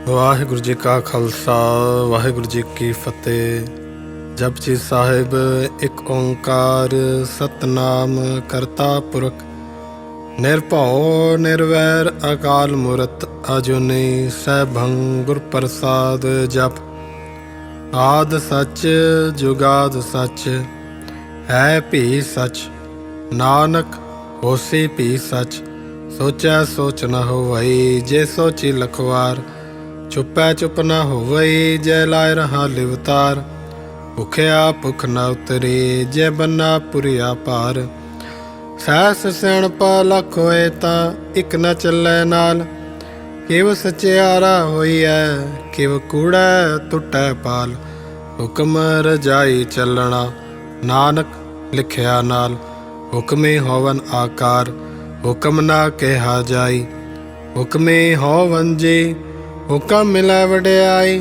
ਵਾਹਿਗੁਰੂ ਜੀ ਕਾ ਖਾਲਸਾ ਵਾਹਿਗੁਰੂ ਜੀ ਕੀ ਫਤਿਹ। ਜਪਜੀ ਸਾਹਿਬ ਇੱਕ ਓੰਕਾਰ ਸਤਨਾਮ ਕਰਤਾ ਪੁਰਖ ਨਿਰਭਉ ਨਿਰਵੈਰ ਅਕਾਲ ਮੂਰਤ ਅਜੂਨੀ ਸੈਭੰ ਗੁਰ ਪ੍ਰਸਾਦ। ਜਪ ਆਦ ਸੱਚ ਜੁਗਾਦ ਸੱਚ ਹੈ ਭੀ ਸੱਚ, ਨਾਨਕ ਹੋਸੀ ਭੀ ਸੱਚ। ਸੋਚੈ ਸੋਚ ਨ ਹੋਵਈ, ਜੇ ਸੋਚੀ ਲਖਵਾਰ। ਚੁੱਪੈ ਚੁੱਪ ਨ ਹੋਵਈ, ਜੈ ਲਾਇ ਰਹਾ ਲਿਵਤਾਰ। ਭੁਖਿਆ ਭੁਖ ਨ ਉਤਰੀ, ਜੇ ਬੰਨਾ ਪੁਰੀਆ ਭਾਰ। ਸਹਿਸ ਸਿਆਣਪ ਲੱਖ ਹੋਏ ਤਾਂ ਇੱਕ ਨ ਚੱਲੈ ਨਾਲ। ਕਿਵ ਸਚਿਆਰਾ ਹੋਈਐ, ਕਿਵ ਕੂੜੈ ਟੁੱਟੈ ਪਾਲ। ਹੁਕਮ ਰਜਾਈ ਚੱਲਣਾ, ਨਾਨਕ ਲਿਖਿਆ ਨਾਲ। ਹੁਕਮੇ ਹੋਵਨ ਆਕਾਰ, ਹੁਕਮ ਨਾ ਕਿਹਾ ਜਾਈ। ਹੁਕਮੇ ਹੋਵਨ ਜੀ, ਹੁਕਮ ਮਿਲੈ ਵਡਿਆਈ।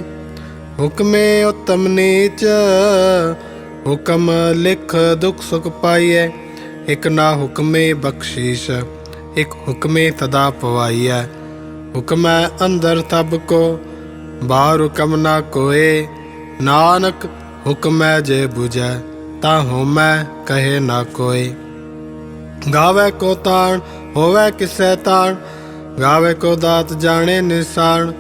ਹੁਕਮੇ ਉਤਮ ਨੀਚ, ਹੁਕਮ ਲਿਖ ਦੁਖ ਸੁਖ ਪਾਈਐ। ਇਕ ਨਾ ਹੁਕਮੇ ਬਖਸ਼ੀਸ਼, ਇਕ ਹੁਕਮੇ ਤਦਾ ਪਵਾਈਐ। ਹੁਕਮੈ ਅੰਦਰ ਤਬ ਕੋ, ਬਾਹਰ ਹੁਕਮ ਨਾ ਕੋਏ। ਨਾਨਕ ਹੁਕਮੈ ਜੇ ਬੁਝੈ, ਤਾਂ ਹੋਮੈ ਕਹੇ ਨਾ ਕੋਏ। ਗਾਵੇ ਕੋ ਤਾਣ, ਹੋਵੇ ਕਿਸੈ ਤਾਣ। ਗਾਵੇ ਕੋ ਦਾਤ ਜਾਣੇ ਨਿਸਾਨ।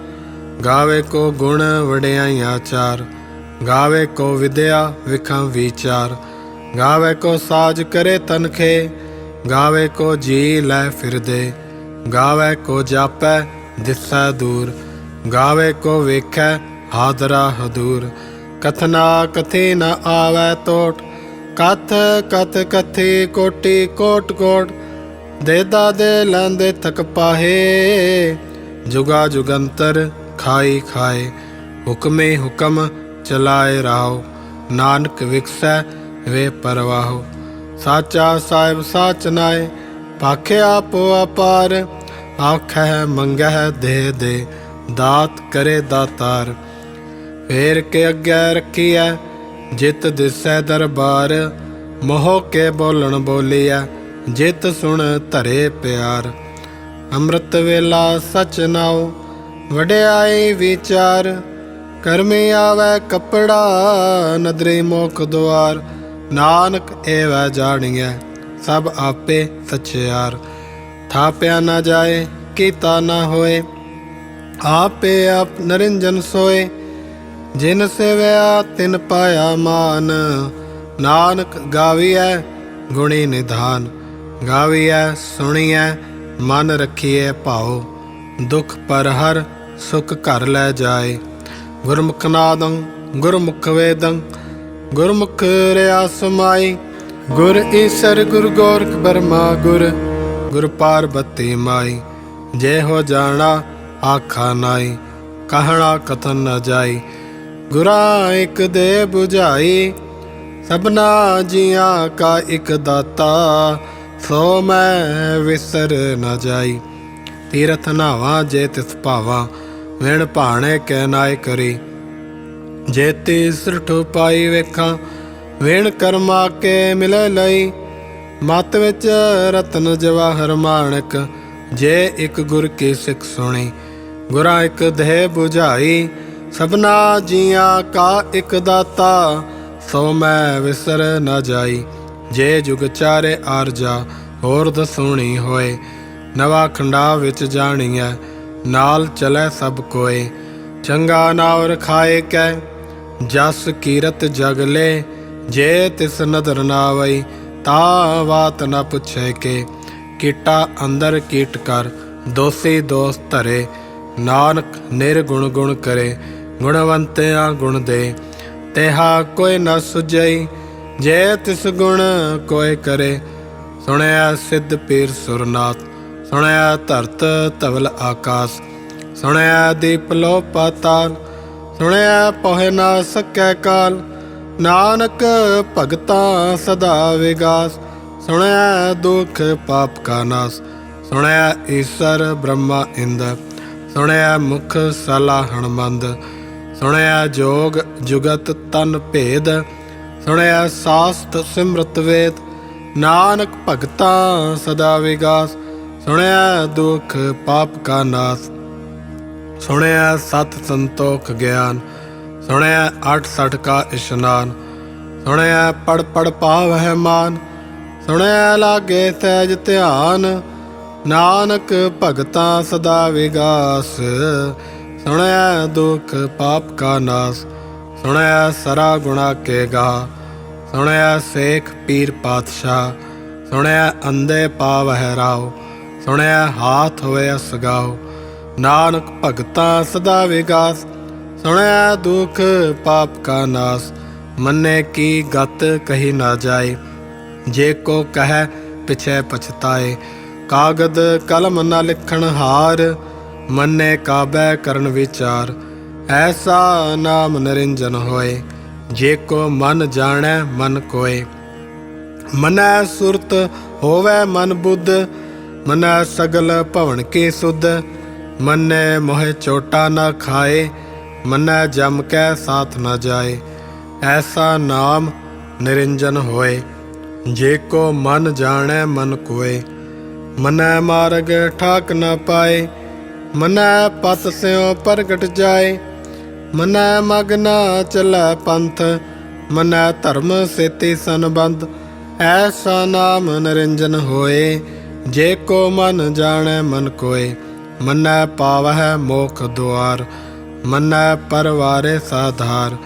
ਗਾਵੇ ਕੋ ਗੁਣ ਵਡਿਆਈਆਂ ਚਾਰ। ਗਾਵੇ ਕੋ ਵਿਦਿਆ ਵਿਖੰ ਵਿਚਾਰ। ਗਾਵੇ ਕੋ ਸਾਜ ਕਰੇ ਤਨਖੇ। ਗਾਵੇ ਕੋ ਜੀ ਲੈ ਫਿਰਦੇ। ਗਾਵੇ ਕੋ ਜਾਪੈ ਦਿਸੈ ਦੂਰ। ਗਾਵੇ ਕੋ ਵੇਖੈ ਹਾਦਰਾ ਹਦੂਰ। ਕਥਨਾ ਕਥੀ ਨ ਆਵੈ ਤੋਟ, ਕਥ ਕਥ ਕਥੀ ਕੋਟੀ ਕੋਟ ਕੋਟ। ਦੇਦਾ ਦੇ ਲੈਂਦੇ ਥਕ ਪਾਹੇ, ਜੁਗਾ ਜੁਗੰਤਰ ਖਾਈ ਖਾਏ। ਹੁਕਮੇ ਹੁਕਮ ਚਲਾਏ ਰਾਹੋ, ਨਾਨਕ ਵਿਕਸੈ ਵੇ ਪਰਵਾਹੋ। ਸਾਚਾ ਸਾਹਿਬ ਸਾਚ ਨਾਏ, ਭਾਖਿਆ ਆਪੋ ਅਪਾਰ। ਆਖੈ ਮੰਗਹਿ ਦੇ ਦੇ, ਦਾਤ ਕਰੇ ਦਾਤਾਰ। ਫੇਰ ਕੇ ਅੱਗੇ ਰੱਖੀਐ, ਜਿਤ ਦਿਸੈ ਦਰਬਾਰ। ਮੋਹ ਕੇ ਬੋਲਣ ਬੋਲੀਐ, ਜਿਤ ਸੁਣ ਧਰੇ ਪਿਆਰ। ਅੰਮ੍ਰਿਤ ਵੇਲਾ ਸਚ ਨਾਉ, ਵਡਿਆਈ ਵਿਚਾਰ। ਕਰਮੀ ਆਵੈ ਕੱਪੜਾ, ਨਦਰੀ ਮੁਖ ਦੁਆਰ। ਨਾਨਕ ਏਵੈ ਜਾਣੀਐ, ਸਭ ਆਪੇ ਸਚਿਆਰ। ਥਾਪਿਆ ਨਾ ਜਾਏ, ਕੀਤਾ ਨਾ ਹੋਏ। ਆਪੇ ਆਪ ਨਰਿੰਜਨ ਸੋਏ। ਜਿਨ ਸੇਵਿਆ ਤਿਨ ਪਾਇਆ ਮਾਨ। ਨਾਨਕ ਗਾਵੀਐ ਗੁਣੀ ਨਿਧਾਨ। ਗਾਵੀਐ ਸੁਣੀਐ ਮਨ ਰਖੀਐ ਭਾਉ। ਦੁਖ ਪਰ ਹਰ ਸੁਖ ਘਰ ਲੈ ਜਾਏ। ਗੁਰਮੁਖ ਨਾਦੰ ਗੁਰਮੁਖ ਵੇਦੰ, ਗੁਰਮੁਖ ਰਿਆ ਸਮਾਈ। ਗੁਰ ਈਸਰ ਗੁਰ ਗੋਰਖ ਬਰਮਾ ਗੁਰ, ਗੁਰ ਪਾਰਬਤੀ ਮਾਈ। ਜੇ ਹੋ ਜਾਣਾ ਆਖਾ ਨਾਈ, ਕਹਿਣਾ ਕਥਨ ਨ ਜਾਈ। ਗੁਰਾਂ ਇਕ ਦੇ ਬੁਝਾਈ, ਸਭਨਾ ਜੀਆਂ ਕਾ ਇਕ ਦਾਤਾ। ਸੋ ਮੈਂ ਵਿਸਰ ਨ ਜਾਈ। ਤੀਰਥ ਨਾਵਾਂ ਜੇ ਤਿਸ ਭਾਵਾਂ, ਵਿਣ ਭਾਣੇ ਕੈ ਨਾਇ ਕਰੀ। ਜੇ ਤੀਸਰਠ ਪਾਈ ਵੇਖਾਂ, ਵਿਣ ਕਰਮਾ ਕੇ ਮਿਲੇ ਲਈ। ਮਤ ਵਿੱਚ ਰਤਨ ਜਵਾਹਰ ਮਾਣਕ, ਜੇ ਇੱਕ ਗੁਰ ਕੀ ਸਿੱਖ ਸੁਣੀ। ਗੁਰਾਂ ਇੱਕ ਦੇਹ ਬੁਝਾਈ, ਸਭਨਾ ਜੀਆਂ ਕਾ ਇੱਕ ਦਾਤਾ। ਸੋ ਮੈਂ ਵਿਸਰ ਨ ਜਾਈ। ਜੇ ਜੁਗ ਚਾਰੇ ਆਰਜਾ, ਹੋਰ ਦਸੂਣੀ ਹੋਏ। ਨਵਾਂ ਖੰਡਾ ਵਿੱਚ ਜਾਣੀਐ, ਨਾਲ ਚਲੈ ਸਭ ਕੋਏ। ਚੰਗਾ ਨਾਉ ਰਖਾਏ ਕੈ, ਜਸ ਕੀਰਤ ਜਗ ਲੇ। ਜੇ ਤਿਸ ਨਦਰ ਨਾ ਆਵਈ, ਤਾਂ ਬਾਤ ਨ ਪੁੱਛੇ ਕੇ। ਕੀਟਾ ਅੰਦਰ ਕੀਟ ਕਰ, ਦੋਸੀ ਦੋਸ ਧਰੇ। ਨਾਨਕ ਨਿਰਗੁਣ ਗੁਣ ਕਰੇ, ਗੁਣਵੰਤਿਆਂ ਗੁਣ ਦੇ। ਤੇਹਾ ਕੋਈ ਨ ਸੁਝਈ, ਜੇ ਤਿਸ ਗੁਣ ਕੋਈ ਕਰੇ। ਸੁਣਿਆ ਸਿੱਧ ਪੀਰ ਸੁਰਨਾਥ, ਸੁਣਿਆ ਧਰਤ ਧਵਲ ਆਕਾਸ। ਸੁਣਿਆ ਦੀਪ ਲੋ ਪਾਤਾਲ, ਸੁਣਿਆ ਪੋਹਿ ਨਾ ਸਕੈ ਕਾਲ। ਨਾਨਕ ਭਗਤਾਂ ਸਦਾ ਵਿਗਾਸ, ਸੁਣਿਆ ਦੁਖ ਪਾਪ ਕਾ ਨਾਸ। ਸੁਣਿਆ ਈਸਰ ਬ੍ਰਹਮਾ ਇੰਦ, ਸੁਣਿਆ ਮੁਖ ਸਲਾ ਹਣਮੰਦ। ਸੁਣਿਆ ਜੋਗ ਜੁਗਤ ਤਨ ਭੇਦ, ਸੁਣਿਆ ਸਾਸਤ ਸਿਮਰਤ ਵੇਦ। ਨਾਨਕ ਭਗਤਾਂ ਸਦਾ ਵਿਗਾਸ, ਸੁਣਿਆ ਦੁਖ ਪਾਪ ਕਾ ਨਾਸ। सुनया सत संतोख ज्ञान, सुनया 68 का इशनान, सुनया पढ़ पढ़ पावह मान, सुनया लागे सहज ध्यान, नानक भगता सदा विगास, सुनया दुख पाप का नाश, सुनया सरा गुणा के गा, सुनया शेख पीर पातशाह, सुनया अंधे पावह राव, सुनया हाथ होए असगाओ, नानक भगता सदा विगास, सुनया दुख पाप का नाश, मन्ने की गत कही ना जाए, जे को कह पिछे पछताए, कागद कलम न लिखण हार, मन्ने काबे करन विचार, ऐसा नाम निरंजन होए, जे को मन जाने मन कोय, मनै सुरत होवे मन बुद्ध, मनै सगल भवन की सुध, मन्ने मोह चोटा न खाए, मन्नै जम कै साथ न जाए, ऐसा नाम निरंजन होए, जे को मन जाने मन कोय, मनै मार्ग ठाक न पाए, मनै पत स्यों प्रगट जाए, मनै मग न चलै पंथ, मनै धर्म सेती संबंध, ऐसा नाम निरंजन होए, जे को मन जाने मन कोय, मनै पावह मोख द्वार, मनै परवारे साधार,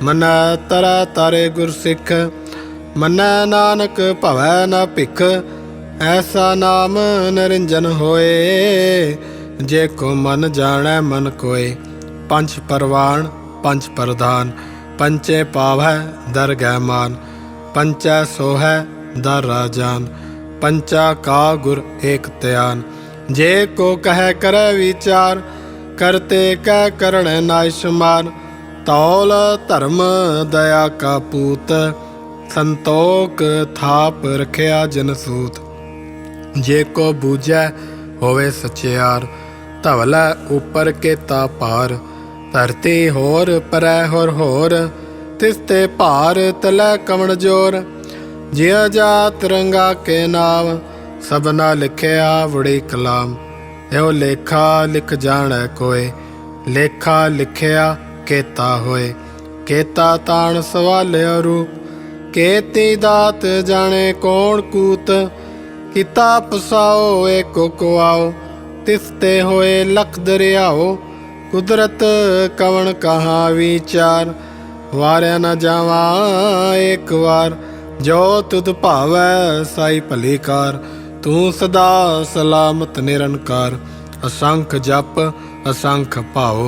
मनै तरै तारे गुर सिख, मनै नानक भवै न भिख, ऐसा नाम निरंजन होए, जे को मन जाने मन कोय, पंच परवान पंच प्रधान, पंचे पावै दरगह मान, पंचै सोहै दर राजान, पंचा का गुर एक त्यान, जे को कह करे विचार, करते कह करण नायशमान, तौल धर्म दया का पूत, संतोख थाप रखिया जन सूत, जे को बूझै होवे सचियार, धवलै ऊपर केता पार, धरती होर परै होर, तिसते भार तलै कवण जोर, जिया जात रंगा के नाम, सबना लिखिया वड़ी कलाम, यो लेखा लिख जाणै कोय, लेखा लिखिया केता होए, केता ताण सवालियो रूप, केती दात जाने कौन कूत, किता पसाओ एको को आओ, तिसते होए लख दरियाओ, कुदरत कवण कहाँ विचार, वार्या न जावा एक वार, जो तुद भावै साई भली कार, तू सदा सलामत निरंकार, असंख जप असंख भाओ,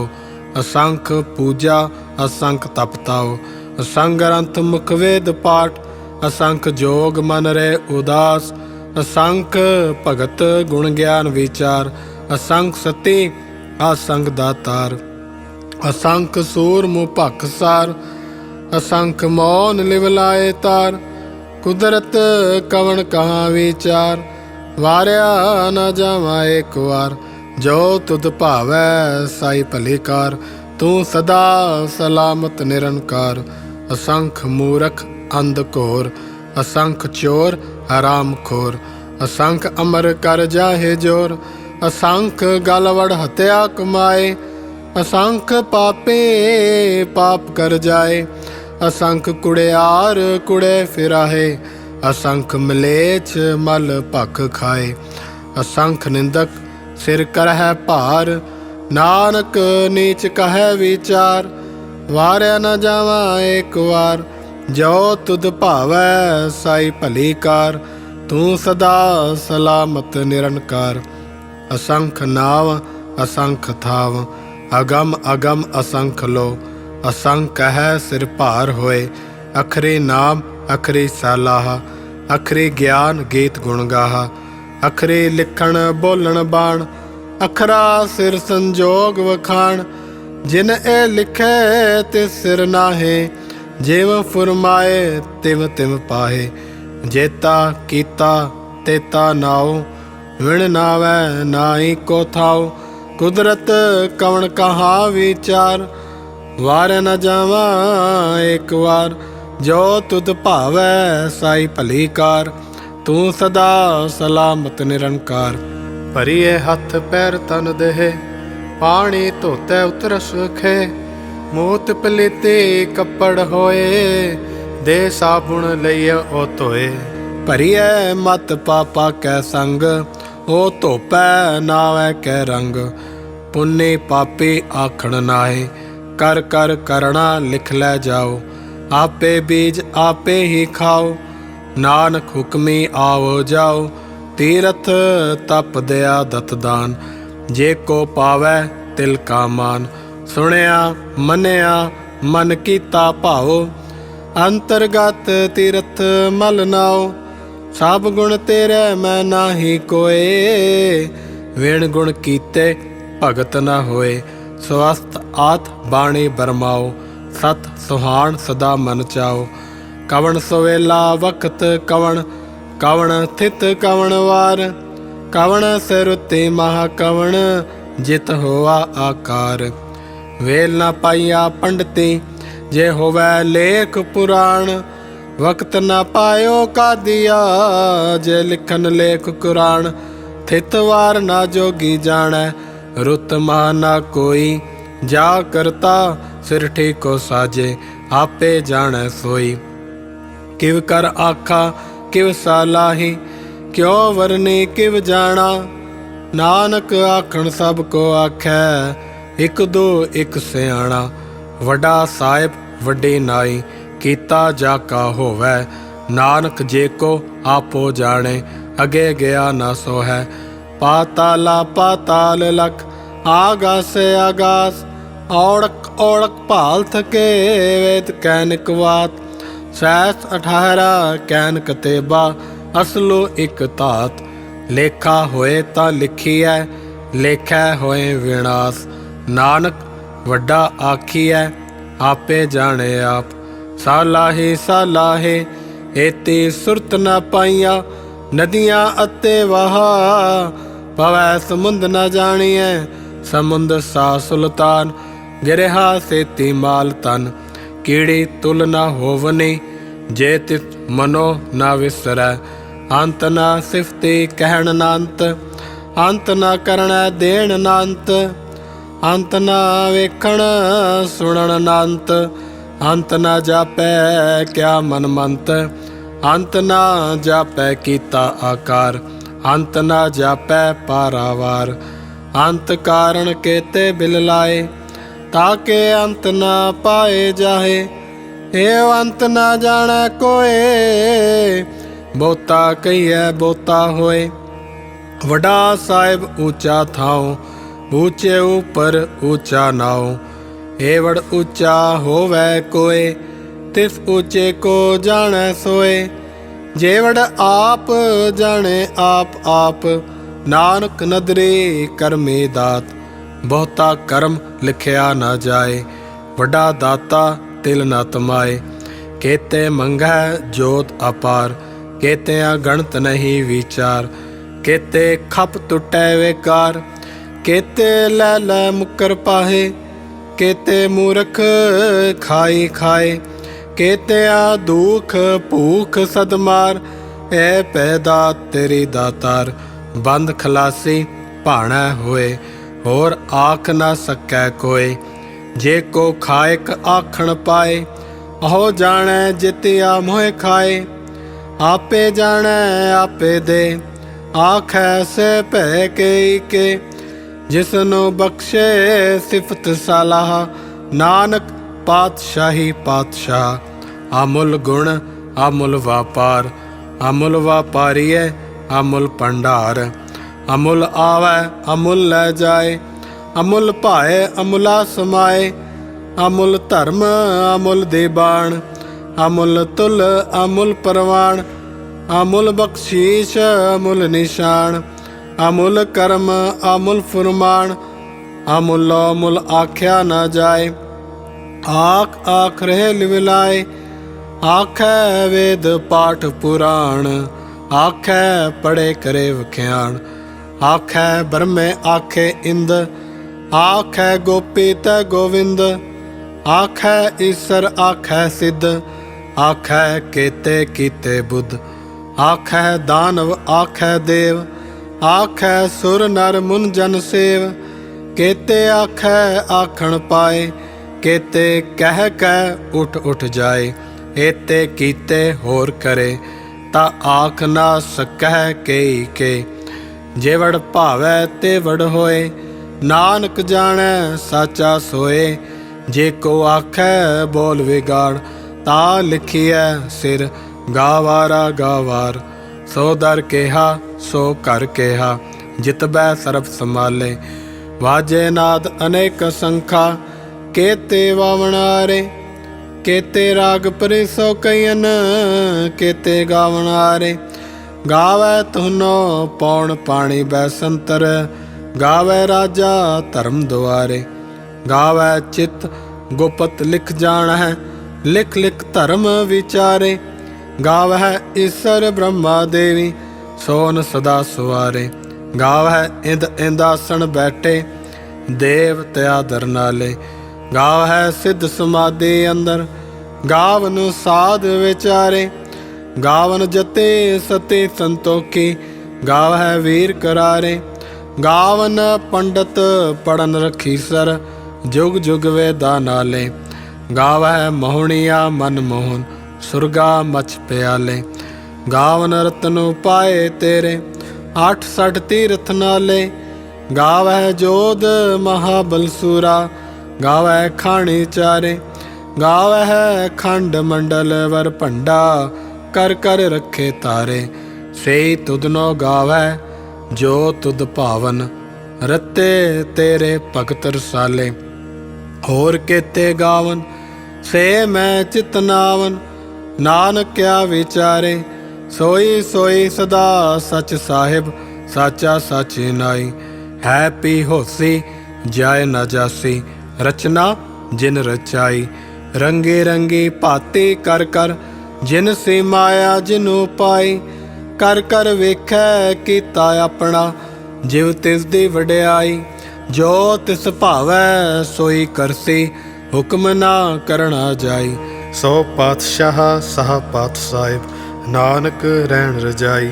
असंख पूजा असंख तपताओ, असंग ग्रंथ मुख वेद पाठ, असंख जोग मन रे उदास, असंख भगत गुण ज्ञान विचार, असंख सती असंख दातार, असंख सूर मुँह भखसार, असंख मौन लिवलाए तार, कुदरत कवण कहाँ विचार, वार्या न जावा एक वार, जो तुद भावै साई भली कार, तू सदा सलामत निरंकार, असंख मूरख अंध घोर, असंख चोर हराम खोर, असंख अमर कर जाहे जोर, असंख गलवड़ हत्या कमाए, असंख पापे पाप कर जाए, असंख कुड़ियार कुड़े फिराहे, असंख मलेच्छ मल भख खाए, असंख निंदक सिर करह भार, नानक नीच कह विचार, वार्या न जावा एक वार, जो तुद भावै साई भली कार, तू सदा सलामत निरंकार, असंख नाव असंख थाव, अगम अगम असंख लो, असंख है सिर भार होए, अखरी नाम अखरी सलाह, अखरी ज्ञान गीत गुण गाहा, अखरी लिखण बोलण बाण, अखरा सिर संजोग वखाण, जिन ए लिखे तिस सिर नाहे, जिव फुरमाए तिव तिव पाहे, जेता कीता तेता नाओ, विण नावै नाई को थाओ, कुदरत कवण कहाँ विचार, वार न जावा एक वार, जो तुद भावै साई भली कार, तू सदा सलामत निरंकार, भरिए हथ पैर तन देह, पाणी धोते उतर सुखे, मूत पलीते कपड़ होए, दे साबुण लइय ओ धोए। भरिए मत पापा कै संग, ओ धोपै नावै कै रंग। पुन्नी पापी आखण नाहे, कर कर करना लिख लै जाओ। आपे बीज आपे ही खाओ, नानक हुक्मी आओ जाओ। तीरथ तप दया दत दान, जे को पावै तिल का मान। सुनिया मनिया मन कीता भाओ, अंतरगत तीरथ मल नाओ। सब गुण तेरे मैं नाही कोए, विण गुण कीते भगत न होए। स्वस्थ आत बाणी बरमाओ, सत सुहान सदा मन चाओ। कवण सवेला वक्त कवण, कवण स्थित कवण वार। कवण सिरुति महा कवण, जित होवा आकार। वेल न पाइया पंडिती, जे होवै लेख पुराण। वक्त न पायो का दिया, जे लिखन लेख कुरान। थित वार ना जोगी जानै, रुत महा ना कोई। जा करता सिर ठीको साजे, आपे जानै सोई। किव कर आखा किव सालाही, क्यों वरनी किव जाना। नानक आखण सब को आखै, इक दो इक सियाणा। वड्डा साहिब वड्डी नाई, कीता जाका होवै। नानक जे को आपो जाने, अगे गया न सो है। पाताला पाताल लख, आगास आगास। औड़क औड़क भाल थके, वेद कैनिक वात। सहस 18 कैन कतेबा, असलो एक धात। लेखा होए तां लिखीऐ, लेखै होए विनाश। नानक वड्डा आखीऐ, आपे जाने आप। सालाही सालाहे, एती सुरत न पाइया। नदियां अते वहा, पवै समुंद न जानिए। समुंद सा सुल्तान, गिरहा सेती माल तन। कीड़ी तुल न होवनी, जे तिस मनो न विसरै। अंत न सिफती कहण नांत, अंत न करण देण नांत। अंत न वेखण सुणन नांत, अंत न जापै क्या मन मंत। अंत न जापै कीता आकार, अंत न जापै पारावार। अंत कारण केते बिल लाए, ताके अंत न पाए जाहे। एव अंत न जानै कोए, बहुता कहिए बहुता होए। वड्डा साहिब ऊंचा थाओ, ऊंचे ऊपर ऊंचा नाओ। एवड़ ऊंचा होवै कोए, तिस ऊंचे को जानै सोए। जेवड़ आप जाने आप आप, नानक नदरी करमी दात। बहुता कर्म लिखिया न जाए, वड्डा दाता तिल न तमाए। केते मंगै जोत अपार, केते गणत नहीं विचार। केते खप टुटै वेकार, केते लै लै मुकर पाहे। केते मूर्ख खाई खाए, केते दुख भूख सदमार। ए पैदा तेरी दातार, बंद खलासी भाणै होए। होर आख न सकै कोई, जे को खायक आखण पाए। अहो जानै जितिया मोह खाए, आपे जानै आपे दे। आखै से भै के, जिसनो बख्शे सिफत सलाह। नानक पातशाही पातशाह, अमुल गुण अमुल व्यापार। अमुल व्यापारीए अमुल भंडार। अमुल आवै अमुल लै जाए, अमुल भाए अमुला समाए। अमुल धर्म अमुल दीबान, अमुल तुल अमुल परवान। अमुल बख्शीश अमुल निशान, अमुल कर्म अमुल फुरमान। अमुलो मुल आख्या न जाए, आख आख रहे लिविलाए। आखै वेद पाठ पुराण, आखै पढ़े करे वख्याण। आखै ब्रह्मे आखे इंद, आखै गोपी तै गोविंद। आखै ईसर आखै सिद्ध, आखै केते कीते बुद्ध। आखै दानव आखै देव, आखै सुर नर मुन जन सेव। केते आखै आखण पाए, केते कह कह उठ उठ जाए। एते कीते होर करे, ता आख ना सकह केई के। जे वड़ भावै ते वड़ होए, नानक जाणै साचा सोए। जे को आखै बोल विगाड़, ता लिखिए सिर गावारा गावार। सो दर केहा सो घर केहा, जितबै सर्ब संभाले। वाजे नाद अनेक संखा, केते वावणारे। केते राग परिसो कयन, केते गावणारे। गावै तुहनो पौण पाणी बैसंतर, गावै राजा धर्म दुआरे। गावै चित गुपत लिख जान है, लिख लिख धर्म विचारे। गावै ईश्वर ब्रह्मा देवी, सोन सदा सुवारे। गावै इंद इंदासन बैठे, देव त्यादर नाले। गावै सिद्ध समाधि अंदर, गावन साध विचारे। गावन जते सते संतोखी, गावै वीर करारे। गावन पंडित पढ़न रखीसर, जुग जुग वेदा नाले। गावै मोहनिया मन मोहन, सुरगा मच प्याले। गावन रतन पाए तेरे, 68 तीर्थ नाले। गावै जोध महाबलसूरा, गावै खाणी चारे। गावै खंड मंडल वर भंडा, कर कर रखे तारे। सेई तुदनो गावै जो तुद भावन, रते तेरे भगत रसाले। होर केते गावन से मैं चितनावन, नानक क्या विचारे। सोई सोई सदा सच साहिब, साचा साची नाई। है पी होसी जाय न जासी, रचना जिन रचाई। रंगी रंगी भाती कर कर, जिन सी माया जिनू पाई। कर कर वेखै कीता अपना, जिव तिस दी वड्याई। जो तिस भावै सोई करसी, हुक्म ना करना जाई। सो पातशाह सह पात साहिब, नानक रहन रजाई।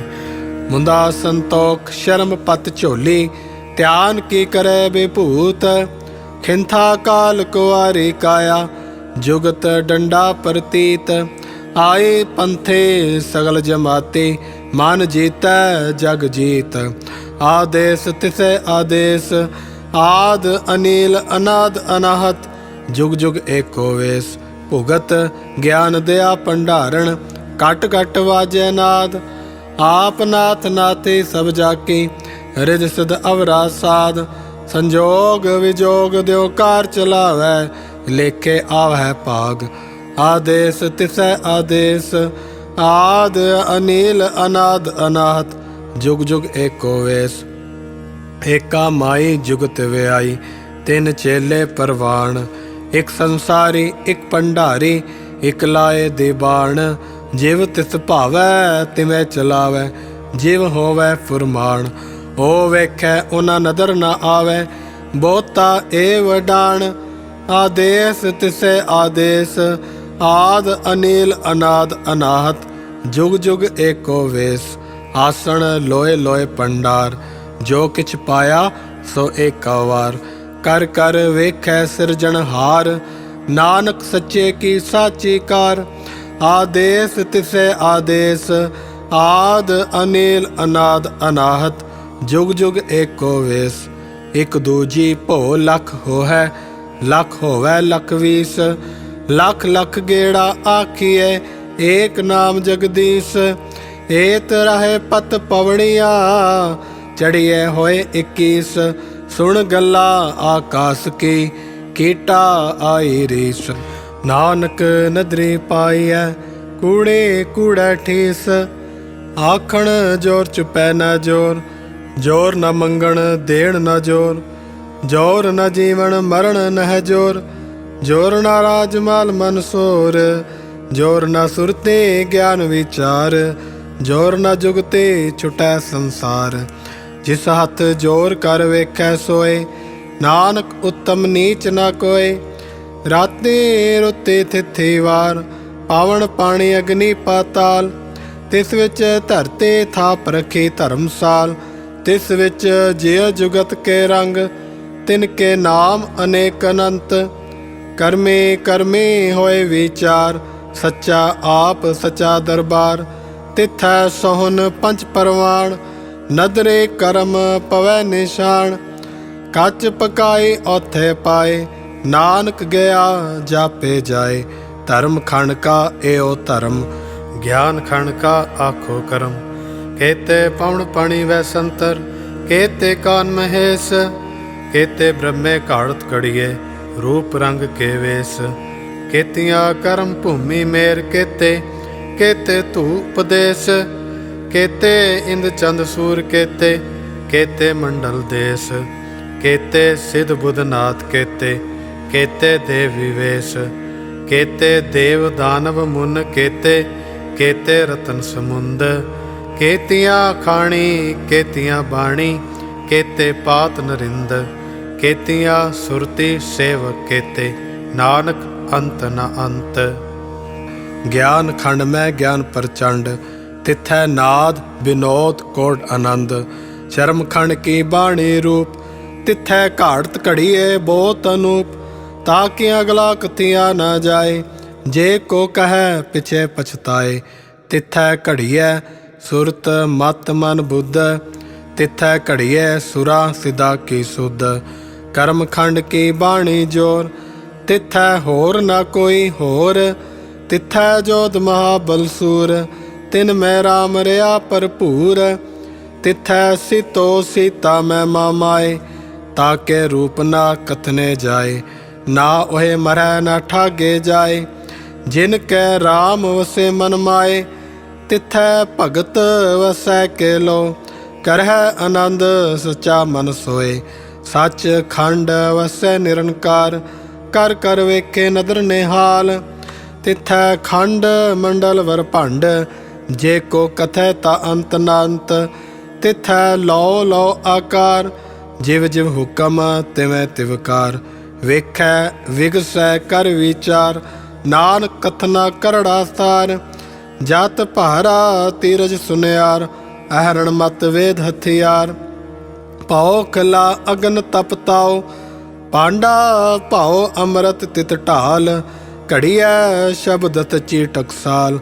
मुंदा संतोख शर्म पत झोली, ध्यान की करे विभूत। खिंथा काल कुआरी काया, जुगत डंडा प्रतीत। आए पंथे सगल जमाते, मन जीतै जग जीत। आदेश तिसै आदेश, आद अनिल अनाद अनाहत। जुग जुग एको वेश, भुगत ज्ञान दया भंडारण। कट कट वाजै नाद, आप नाथ नाथे सब जाके। रिद सिद अवरा साध, संजोग विजोग द्यो कार चलावै। लेखे आवै भाग, आदेश तिसै आदेश। आद अनिल अनाद अनाहत, जुग जुग एको वेश। एका माई जुगत व्याई, तिन चेले परवान। एक संसारी एक भंडारी, एक लाए दीवान। जिव तिस भावै तिवै चलावै, जिव होवै फुरमान। ओ वेखै उना नदर न आवै, बहुता ए वडान। आदेश तिसै आदेश, आद अनिल अनाद अनाहत। जुग जुग एको वेश, आसन लोए लोए भंडार। जो किछ पाया सो एका वार, कर कर वेखै सिरजनहार। नानक सच्चे की साची कार। आदेश तिसै आदेश, आद अनिल अनाद अनाहत। जुग जुग एको वेश। एक दूजी भो लख होहै, लख होवै लख वीस। लख लख गेड़ा आखिए, एक नाम जगदीश। एत रहे पत पवड़िया, चढ़िए होए 21। सुन गल्ला आकाश की, कीटा आई रीस। नानक नदरी पाईऐ, कूड़े कूड़ा ठीस। आखण जोर चुपै न जोर, जोर न मंगण देण न जोर। जोर न जीवन मरण नह जोर, जोर न राजमाल मनसोर। जोर न सुरते ज्ञान विचार, जोर न जुगते छुटै संसार। जिस हथ जोर कर वेखै सोए, नानक उत्तम नीच न कोय। राते रुते थिथि वार, पावन पानी अग्नि पाताल। तिस विच धरते थाप रखी धर्मसाल। तिस विच जिय जुगत के रंग, तिनके नाम अनेक अनंत। कर्मे कर्मे होए विचार, सच्चा आप सच्चा दरबार। तिथै सोहन पंच परवान, नदरे करम पवै निशान। कच पकाए औथे पाए, नानक गया जापे जाए। धर्म खंड का एओ धर्म, ज्ञान खंड का आखो कर्म। केते पवन पाणी वै संतर, केते कान महेश। केते ब्रह्मे घाड़त कड़िए, रूप रंग के वेश। केतियां कर्म भूमि मेर केते, केते धूप देश। केते इंद चंद सूर केते, केते मंडल देश। केते सिद्ध बुधनाथ केते, केते देव विवेश। केते देव दानव मुन केते, केते रतन समुंद। केतियां खाणी केतियां बाणी, केते पात नरिंद। केतियां सुरती सेवक केते, नानक अंत न अंत। ज्ञान खंड में ज्ञान प्रचंड, तिथै नाद विनोद कोट आनंद। चरम खंड की बाणी रूप, तिथै घाड़त घड़िए बहुत अनूप। ताकि अगला कथिया न जाए, जे को कहे पिछे पछताए। तिथै घड़िए सुरत मत मन बुद्ध, तिथै घड़िए सुरा सिदा की सुध। कर्म खंड की बाणी जोर, तिथै होर न कोई होर। तिथै जोध महाबलसूर, तिन में राम रया भरपूर। तिथै सीतो सीता में मामाए, ताके रूप ना कथने जाए। ना ओहे मरै न ठागे जाए, जिनके राम वसे मन माए। तिथै भगत वसै के लो, करह आनंद सच्चा मन सोए। सच खंड वसै निरंकार, कर कर वेखे नदर निहाल। तिथै खंड मंडल वर भंड, जे को कथै ता अंत नांत। तिथै लो लो आकार, जिव जिव हुक्म तिवें तिवकार। वेखै विगसै कर विचार, नानक कथना करड़ा सार। जात भारा तीरज सुनियार, अहरण मत वेद हथियार। पाओ खला अगन तप ताओ, पांडा पाओ अमृत तित ढाल। घड़िया शब्दत चीटकसाल,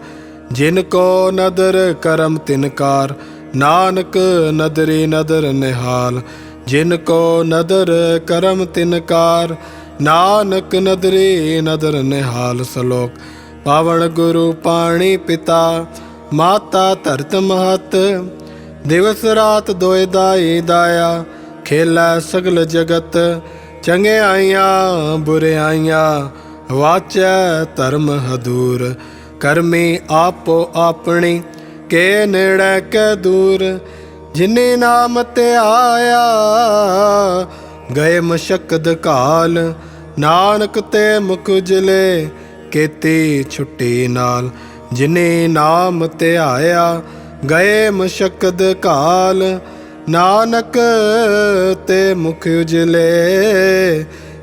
जिनको नदर करम तिनकार। नानक नदरी नदर निहाल, जिनको नदर करम तिनकार। नानक नदरी नदर निहाल। श्लोक। पावन गुरु पाणी पिता, माता धरत महत। दिवस रात दोए दाई दाया, खेलै सगल जगत। चंगे आइयां बुरे आइयां, वाचै धर्म हदूर। करमी आपो आपनी, के नेड़े के दूर। जिन्नी नाम ते आया, गए मशक्कत काल। नानक ते मुख उजले, केती छुट्टी नाल। जिन्नी नाम ते आया, गए मशक्कत काल। नानक ते मुख उजले,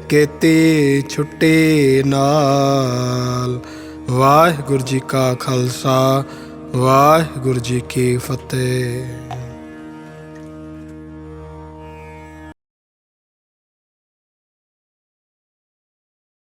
केती छुट्टी नाल। वाहिगुरू जी का खालसा, वाहिगुरू जी की फतेह।